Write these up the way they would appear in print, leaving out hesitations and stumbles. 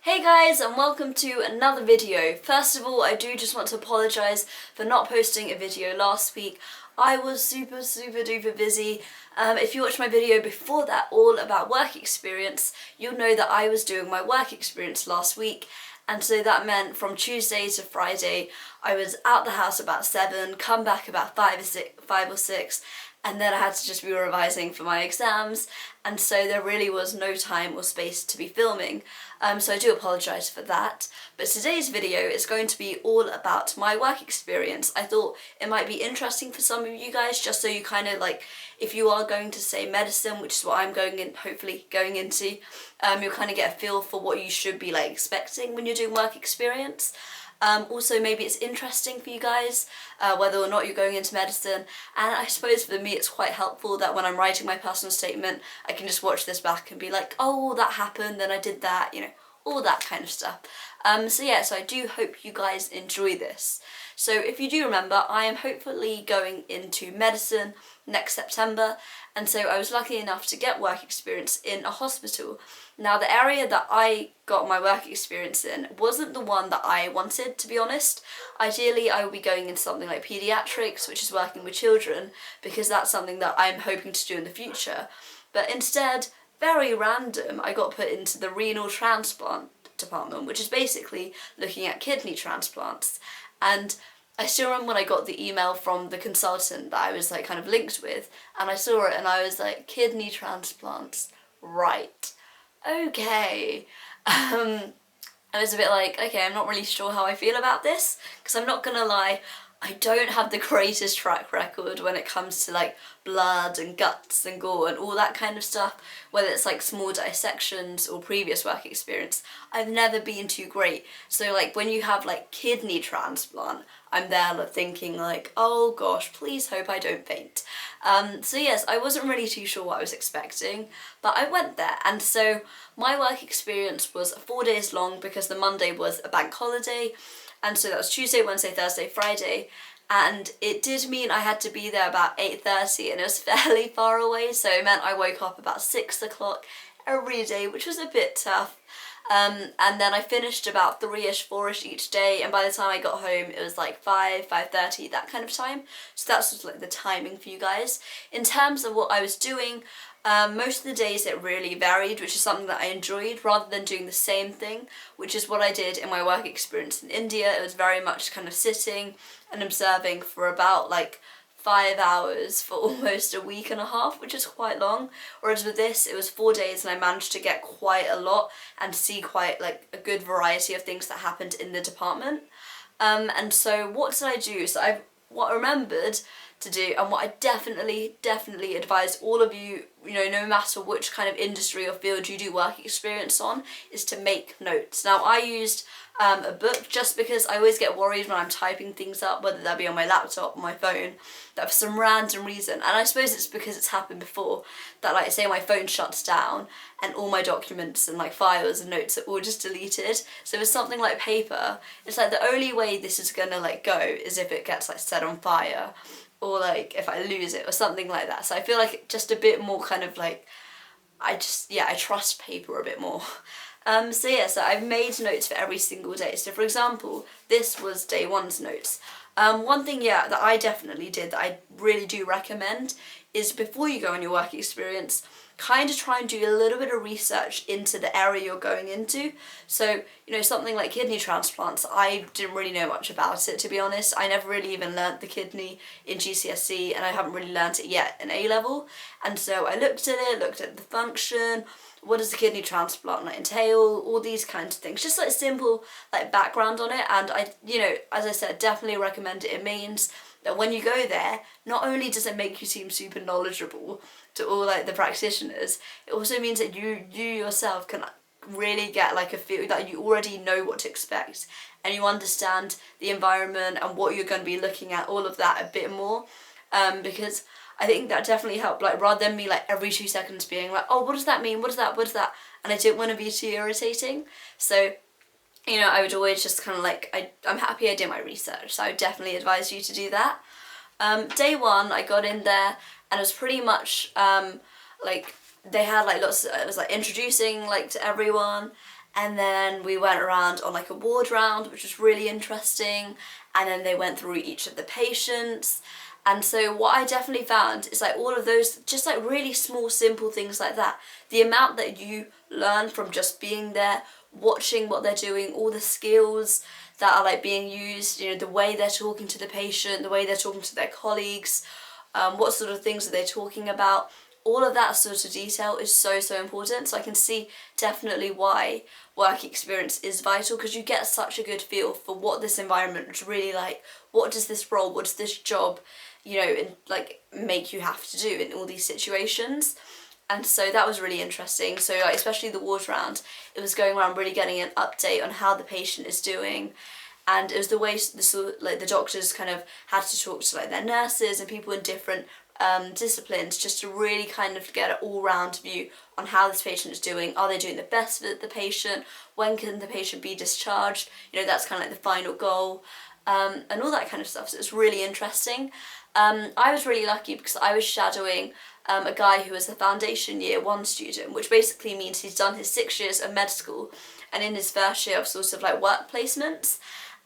Hey guys, and welcome to another video. First of all, I do just want to apologise for not posting a video last week. I was super duper busy. If you watched my video before that, all about work experience, you'll know that I was doing my work experience last week. And so that meant from Tuesday to Friday, I was out the house about 7, come back about 5 or 6, and then I had to just be revising for my exams, and so there really was no time or space to be filming. So I do apologise for that. But today's video is going to be all about my work experience. I thought it might be interesting for some of you guys, just so you kind of like, if you are going to say medicine, which is what I'm hopefully going into, you'll kind of get a feel for what you should be like expecting when you're doing work experience. Also, maybe it's interesting for you guys, whether or not you're going into medicine, and I suppose for me it's quite helpful that when I'm writing my personal statement, I can just watch this back and be like, oh, that happened, then I did that, you know, all that kind of stuff. So I do hope you guys enjoy this. So if you do remember, I am hopefully going into medicine next September, and so I was lucky enough to get work experience in a hospital. Now, the area that I got my work experience in wasn't the one that I wanted, to be honest. Ideally, I would be going into something like paediatrics, which is working with children, because that's something that I'm hoping to do in the future. But instead, very random, I got put into the renal transplant department, which is basically looking at kidney transplants. And I still remember when I got the email from the consultant that I was like kind of linked with, and I saw it and I was like, kidney transplants, right, okay. I was a bit like, okay, I'm not really sure how I feel about this, because I'm not gonna lie, I don't have the greatest track record when it comes to like blood and guts and gore and all that kind of stuff, whether it's like small dissections or previous work experience. I've never been too great. So like when you have like kidney transplant, I'm there thinking like, oh gosh, please hope I don't faint. So yes, I wasn't really too sure what I was expecting, but I went there, and so my work experience was 4 days long because the Monday was a bank holiday. And so that was Tuesday, Wednesday, Thursday, Friday, and it did mean I had to be there about 8:30, and it was fairly far away, so it meant I woke up about 6 o'clock every day, which was a bit tough. And then I finished about 3ish, 4ish each day, and by the time I got home it was like 5:30, that kind of time. So that's just like the timing for you guys. In terms of what I was doing, most of the days it really varied, which is something that I enjoyed, rather than doing the same thing, which is what I did in my work experience in India. It was very much kind of sitting and observing for about like 5 hours for almost a week and a half, which is quite long. Whereas with this, it was 4 days and I managed to get quite a lot and see quite like a good variety of things that happened in the department. And so what did I do? So what I remembered to do, and what I definitely advise all of you, you know, no matter which kind of industry or field you do work experience on, is to make notes. Now, I used a book just because I always get worried when I'm typing things up, whether that be on my laptop or my phone, that for some random reason, and I suppose it's because it's happened before, that like say my phone shuts down and all my documents and like files and notes are all just deleted. So with something like paper, it's like the only way this is gonna like go is if it gets like set on fire, or like if I lose it or something like that. So I feel like just a bit more kind of like, I trust paper a bit more. So I've made notes for every single day. So for example, this was day 1's notes. One thing, that I definitely did that I really do recommend is before you go on your work experience, kind of try and do a little bit of research into the area you're going into. So, you know, something like kidney transplants, I didn't really know much about it, to be honest. I never really even learnt the kidney in GCSE, and I haven't really learnt it yet in A-level. And so I looked at the function, what does the kidney transplant like entail, all these kinds of things, just like simple like background on it. And I, you know, as I said, definitely recommend it. It means that when you go there, not only does it make you seem super knowledgeable to all like the practitioners, it also means that you yourself can really get like a feel that you already know what to expect, and you understand the environment and what you're going to be looking at, all of that a bit more, because I think that definitely helped, like rather than me like every 2 seconds being like, oh, what does that mean, what is that, and I didn't want to be too irritating. So, you know, I would always just kind of like, I'm happy I did my research, so I would definitely advise you to do that. Day 1, I got in there and it was pretty much like they had like lots of, it was like introducing like to everyone, And then we went around on like a ward round, which was really interesting. And then they went through each of the patients. And so what I definitely found is like all of those, just like really small, simple things like that. The amount that you learn from just being there, watching what they're doing, all the skills that are like being used, you know, the way they're talking to the patient, the way they're talking to their colleagues, what sort of things are they talking about. All of that sort of detail is so important. So I can see definitely why work experience is vital, because you get such a good feel for what this environment is really like. What does this role, what does this job, you know, like make you have to do in all these situations. And so that was really interesting. So like, especially the ward round, it was going around really getting an update on how the patient is doing. And it was the way the doctors kind of had to talk to like their nurses and people in different disciplines, just to really kind of get an all-round view on how this patient is doing. Are they doing the best for the patient? When can the patient be discharged? You know, that's kind of like the final goal, and all that kind of stuff. So it's really interesting. I was really lucky because I was shadowing a guy who was a foundation year 1 student, which basically means he's done his 6 years of med school and in his first year of sort of like work placements.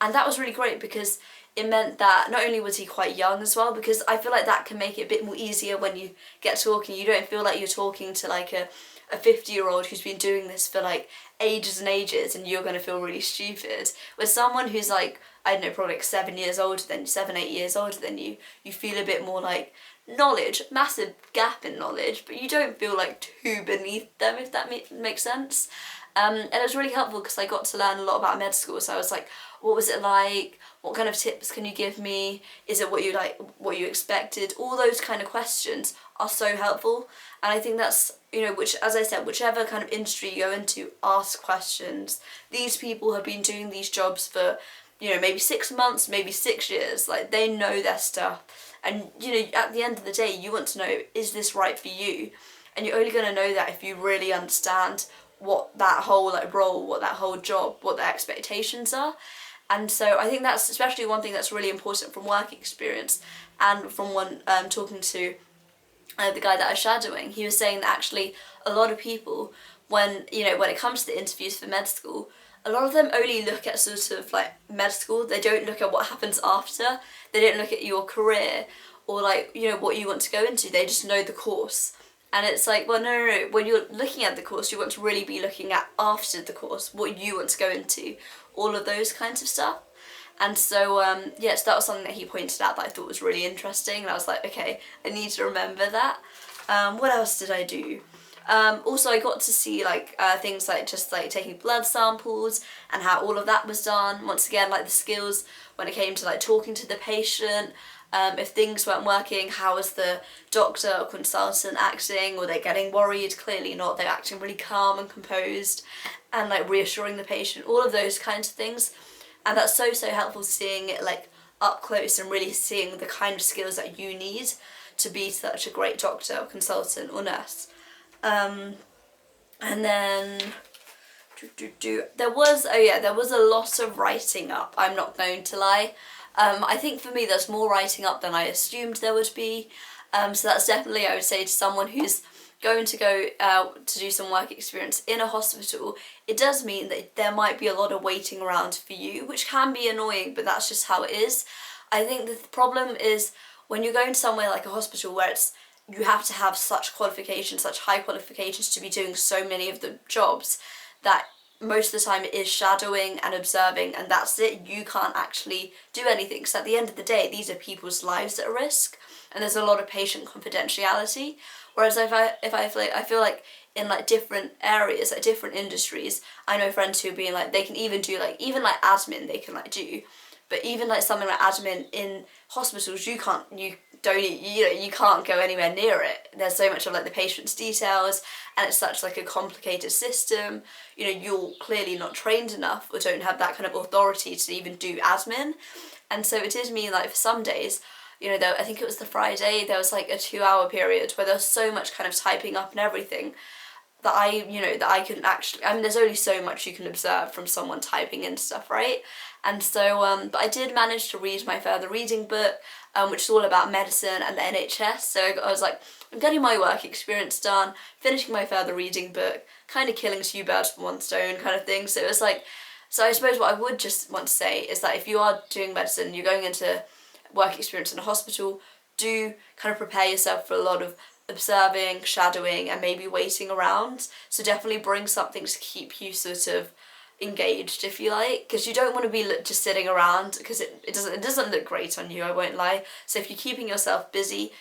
And that was really great because it meant that not only was he quite young as well, because I feel like that can make it a bit more easier when you get talking. You don't feel like you're talking to like a 50-year-old who's been doing this for like ages and ages, and you're going to feel really stupid. With someone who's like, I don't know, probably like 7 years older than you, 7-8 years older than you, you feel a bit more like knowledge, massive gap in knowledge, but you don't feel like too beneath them, if that makes sense. And it was really helpful because I got to learn a lot about med school. So I was like, what was it like? What kind of tips can you give me? Is it what you like, what you expected? All those kind of questions are so helpful. And I think that's, you know, which, as I said, whichever kind of industry you go into, ask questions. These people have been doing these jobs for, you know, maybe 6 months, maybe 6 years. Like, they know their stuff. And, you know, at the end of the day, you want to know, is this right for you? And you're only going to know that if you really understand what that whole like role, what that whole job, what their expectations are. And so I think that's especially one thing that's really important from work experience. And from talking to the guy that I was shadowing, he was saying that actually a lot of people, when it comes to the interviews for med school, a lot of them only look at sort of like med school. They don't look at what happens after. They don't look at your career or like, you know, what you want to go into. They just know the course. And it's like, well, no. When you're looking at the course, you want to really be looking at after the course, what you want to go into, all of those kinds of stuff. And so, so that was something that he pointed out that I thought was really interesting. And I was like, okay, I need to remember that. What else did I do? Also, I got to see like things like just like taking blood samples and how all of that was done. Once again, like the skills when it came to like talking to the patient. If things weren't working, how was the doctor or consultant acting? Were they getting worried? Clearly not. They're acting really calm and composed and like reassuring the patient, all of those kinds of things. And that's so helpful, seeing it like up close and really seeing the kind of skills that you need to be such a great doctor or consultant or nurse. And then there was a lot of writing up, I'm not going to lie. I think for me there's more writing up than I assumed there would be. So that's definitely, I would say, to someone who's going to go to do some work experience in a hospital, it does mean that there might be a lot of waiting around for you, which can be annoying, but that's just how it is. I think the problem is when you're going somewhere like a hospital where you have to have such qualifications, such high qualifications to be doing so many of the jobs, that most of the time it is shadowing and observing, and that's it. You can't actually do anything, because at the end of the day, these are people's lives at risk, and there's a lot of patient confidentiality. Whereas I feel like in like different areas, like different industries, I know friends who are being like, they can even do like, even like admin they can like do, but even like something like admin in hospitals, you can't go anywhere near it. There's so much of like the patient's details, and it's such like a complicated system. You know, you're clearly not trained enough or don't have that kind of authority to even do admin. And so it did mean like for some days, you know, I think it was the Friday, there was like a 2-hour period where there was so much kind of typing up and everything. that I couldn't actually, I mean, there's only so much you can observe from someone typing in stuff, right? And so, but I did manage to read my further reading book, which is all about medicine and the NHS. So I was like, I'm getting my work experience done, finishing my further reading book, kind of killing two birds with one stone kind of thing. So it was like, so I suppose what I would just want to say is that if you are doing medicine, you're going into work experience in a hospital, do kind of prepare yourself for a lot of observing, shadowing, and maybe waiting around. So definitely bring something to keep you sort of engaged, if you like, because you don't want to be just sitting around, because it doesn't look great on you, I won't lie. So if you're keeping yourself busy,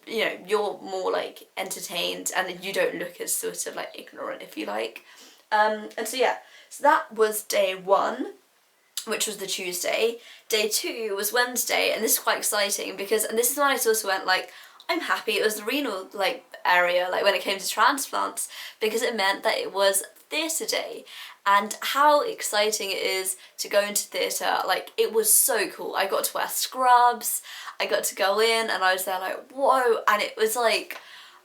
you know, you're more like entertained, and you don't look as sort of like ignorant, if you like. And so yeah, so that was day 1, which was the Tuesday. Day 2 was Wednesday, and this is quite exciting because, and this is when I sort of went like, I'm happy it was the renal like area, like when it came to transplants, because it meant that it was theatre day. And how exciting it is to go into theatre, like it was so cool. I got to wear scrubs, I got to go in, and I was there like, whoa, and it was like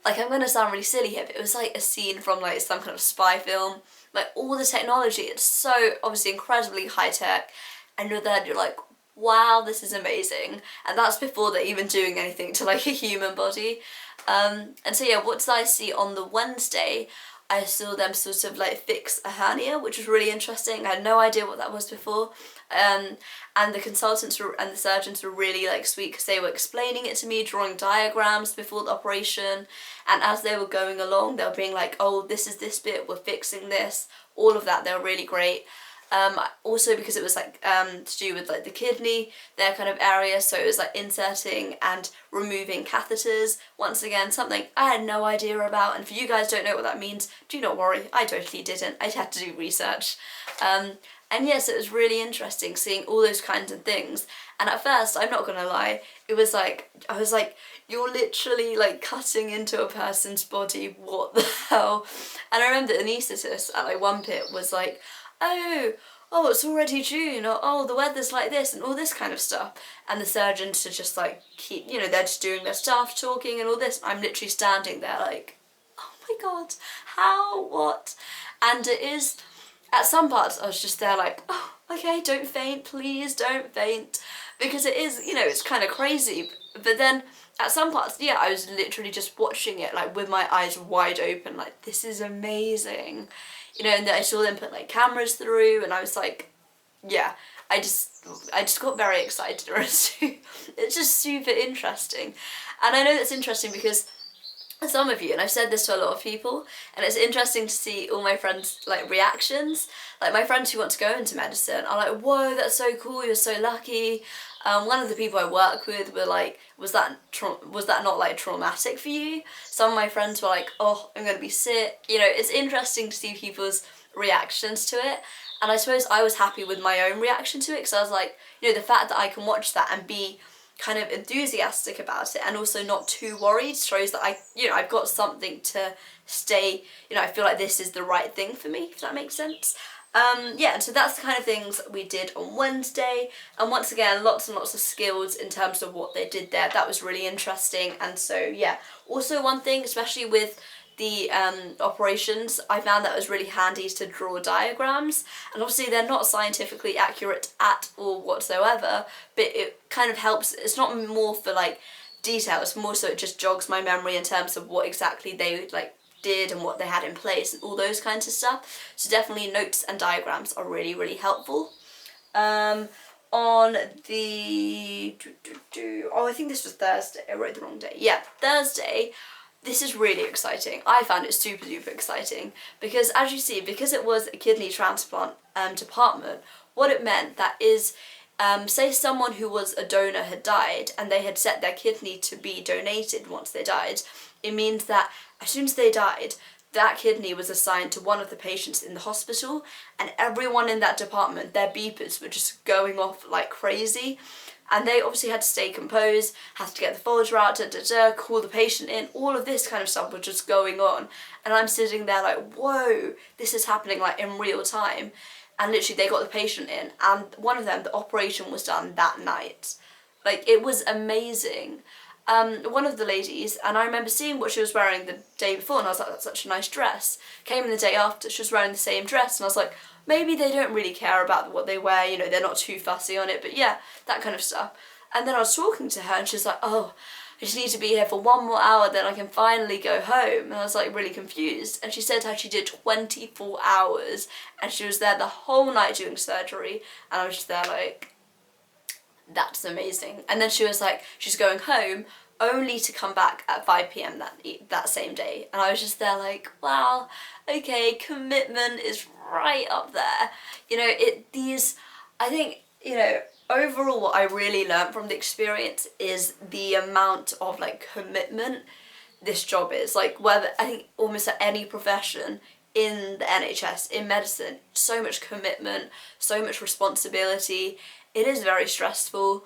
I'm gonna sound really silly here, but it was like a scene from like some kind of spy film. Like all the technology, it's so obviously incredibly high tech, and you're there and you're like, wow, this is amazing. And that's before they're even doing anything to like a human body. And so yeah, what did I see on the Wednesday? I saw them sort of like fix a hernia, which was really interesting. I had no idea what that was before. And the consultants and the surgeons were really like sweet, because they were explaining it to me, drawing diagrams before the operation, and as they were going along they were being like, oh, this is this bit, we're fixing this, all of that. They were really great. Also because it was like to do with like the kidney, their kind of area, so it was like inserting and removing catheters. Once again, something I had no idea about, and if you guys don't know what that means, do not worry, I totally didn't. I had to do research. And yes, it was really interesting seeing all those kinds of things. And at first, I'm not gonna lie, it was like, I was like, you're literally like cutting into a person's body, what the hell? And I remember the anaesthetist at like one bit was like, oh, it's already June, or oh, the weather's like this, and all this kind of stuff. And the surgeons to just like keep, you know, they're just doing their stuff, talking and all this. I'm literally standing there like, oh my god, how, what? And it is, at some parts I was just there like, oh, okay, don't faint, please don't faint. Because it is, you know, it's kind of crazy. But then at some parts, yeah, I was literally just watching it like with my eyes wide open, like, this is amazing. You know, and I saw them put like cameras through, and I was like, yeah, I just got very excited. It's just super interesting. And I know that's interesting because some of you, and I've said this to a lot of people, and it's interesting to see all my friends like reactions. Like my friends who want to go into medicine are like, whoa, that's so cool, you're so lucky. One of the people I work with were like, was that not like traumatic for you? Some of my friends were like, oh, I'm gonna be sick. You know, it's interesting to see people's reactions to it. And I suppose I was happy with my own reaction to it, because I was like, you know, the fact that I can watch that and be kind of enthusiastic about it and also not too worried shows that I've got something to stay, you know, I feel like this is the right thing for me, if that makes sense. Yeah, and so that's the kind of things we did on Wednesday, and once again, lots and lots of skills in terms of what they did there. That was really interesting. And so yeah, also one thing, especially with the operations, I found that it was really handy to draw diagrams, and obviously they're not scientifically accurate at all whatsoever, but it kind of helps. It's not more for like detail, it's more so it just jogs my memory in terms of what exactly they like did and what they had in place and all those kinds of stuff. So definitely notes and diagrams are really, really helpful. On the oh, I think this was Thursday, I wrote the wrong day. Yeah, Thursday. This is really exciting. I found it super duper exciting because, as you see, because it was a kidney transplant department, what it meant that is, say someone who was a donor had died and they had set their kidney to be donated once they died, it means that as soon as they died, that kidney was assigned to one of the patients in the hospital, and everyone in that department, their beepers were just going off like crazy. And they obviously had to stay composed, had to get the folder out, call the patient in, all of this kind of stuff was just going on. And I'm sitting there like, whoa, this is happening like in real time. And literally they got the patient in, and one of them, the operation was done that night. Like, it was amazing. one of the ladies, and I remember seeing what she was wearing the day before, and I was like, that's such a nice dress. Came in the day after, she was wearing the same dress, and I was like, maybe they don't really care about what they wear, you know, they're not too fussy on it, but yeah, that kind of stuff. And then I was talking to her, and she was like, oh, I just need to be here for 1 more hour, then I can finally go home. And I was like really confused. And she said how she did 24 hours, and she was there the whole night doing surgery, and I was just there like, that's amazing. And then she was like, she's going home only to come back at 5 p.m. that same day. And I was just there like, wow, okay, commitment is right up there. You know, I think, you know, overall what I really learned from the experience is the amount of like commitment this job is. Like, whether, I think almost at any profession in the NHS, in medicine, so much commitment, so much responsibility. It is very stressful.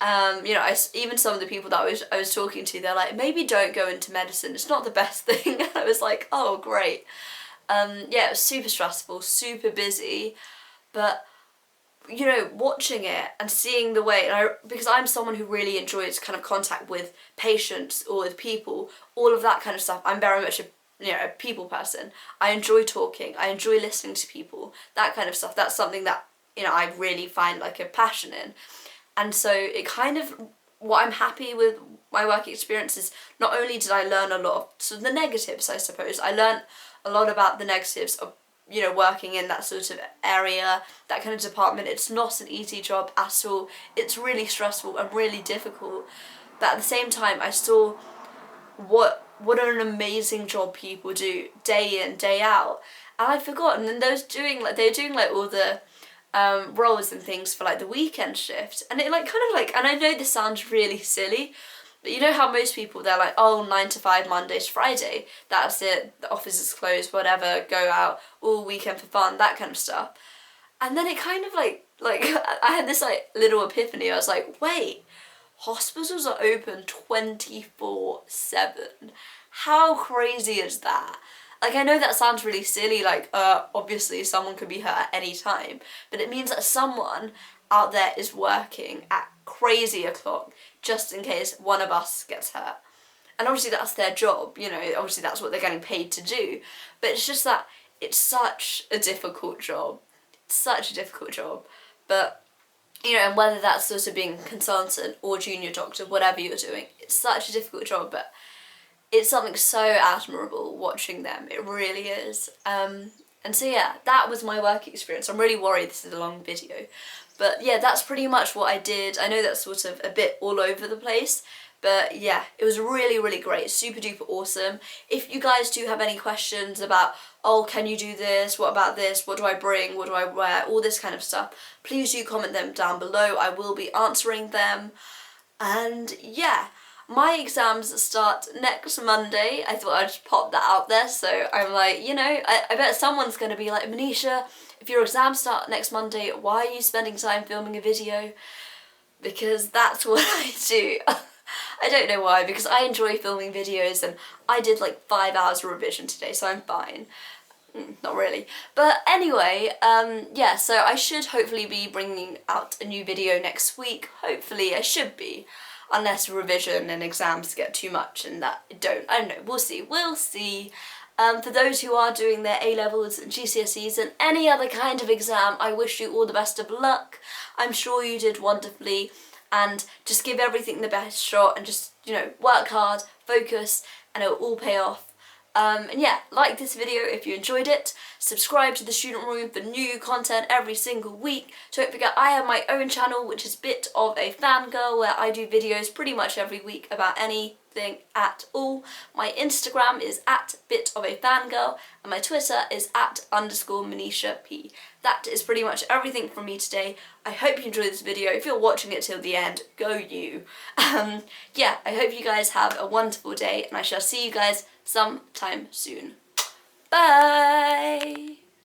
You know, even some of the people that I was talking to, they're like, maybe don't go into medicine, it's not the best thing. And I was like, oh great. Yeah, it was super stressful, super busy, but you know, watching it and seeing the way, and because I'm someone who really enjoys kind of contact with patients or with people, all of that kind of stuff, I'm very much a people person. I enjoy talking, I enjoy listening to people, that kind of stuff. That's something that, you know, I really find like a passion in. And so it kind of, what I'm happy with my work experience is not only did I learn a lot of sort of the negatives, I suppose, I learned a lot about the negatives of, you know, working in that sort of area, that kind of department. It's not an easy job at all. It's really stressful and really difficult. But at the same time, I saw what an amazing job people do day in, day out. And I'd forgotten, and they're doing like all the roles and things for like the weekend shift, and it like kind of like, and I know this sounds really silly, but you know how most people, they're like, oh, 9 to 5 Monday to Friday, that's it, the office is closed, whatever, go out all weekend for fun, that kind of stuff. And then it kind of like I had this like little epiphany. I was like, wait, hospitals are open 24/7. How crazy is that? Like, I know that sounds really silly, like, obviously someone could be hurt at any time, but it means that someone out there is working at crazy o'clock just in case one of us gets hurt. And obviously that's their job, you know, obviously that's what they're getting paid to do, but it's just that it's such a difficult job. It's such a difficult job. But, you know, and whether that's sort of being consultant or junior doctor, whatever you're doing, it's such a difficult job, but it's something so admirable watching them. It really is. And so yeah, that was my work experience. I'm really worried this is a long video. But yeah, that's pretty much what I did. I know that's sort of a bit all over the place, but yeah, it was really, really great. Super duper awesome. If you guys do have any questions about, oh, can you do this? What about this? What do I bring? What do I wear? All this kind of stuff. Please do comment them down below. I will be answering them. And yeah. My exams start next Monday. I thought I'd just pop that out there, so I'm like, you know, I bet someone's going to be like, Manisha, if your exams start next Monday, why are you spending time filming a video? Because that's what I do. I don't know why, because I enjoy filming videos, and I did like 5 hours of revision today, so I'm fine. Not really. But anyway, yeah, so I should hopefully be bringing out a new video next week. Hopefully, I should be. Unless revision and exams get too much and that don't. I don't know, we'll see. For those who are doing their A-levels and GCSEs and any other kind of exam, I wish you all the best of luck. I'm sure you did wonderfully, and just give everything the best shot and just, you know, work hard, focus, and it will all pay off. And yeah, like this video if you enjoyed it, subscribe to the Student Room for new content every single week. Don't forget I have my own channel, which is Bit of a Fangirl, where I do videos pretty much every week about anything at all. My Instagram is @bitofafangirl, and my Twitter is @_Manisha P. That is pretty much everything from me today. I hope you enjoyed this video. If you're watching it till the end, go you. Yeah, I hope you guys have a wonderful day, and I shall see you guys sometime soon. Bye!